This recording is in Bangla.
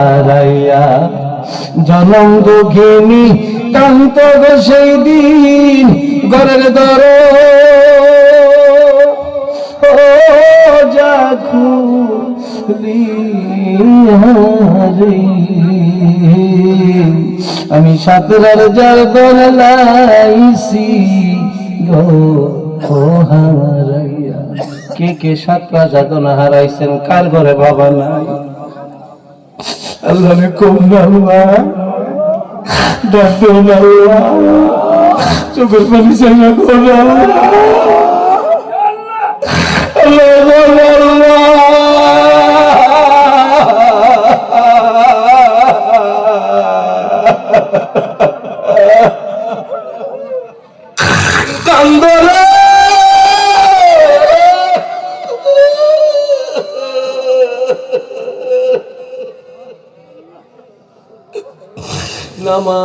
হারাইয়া জনম দুঃখিনী কান্ত গো সেই দিন ঘরের দর আমি সাতরার যার দলাইছি গো হারাইয়া। কে কে সাতরা যাতনা হারাইছেন? কার ঘরে বাবা নাই? আল্লাহ কম আল্লাহ ডাক আল্লাহ, চোখের পানি চাই না কান্দরে নামা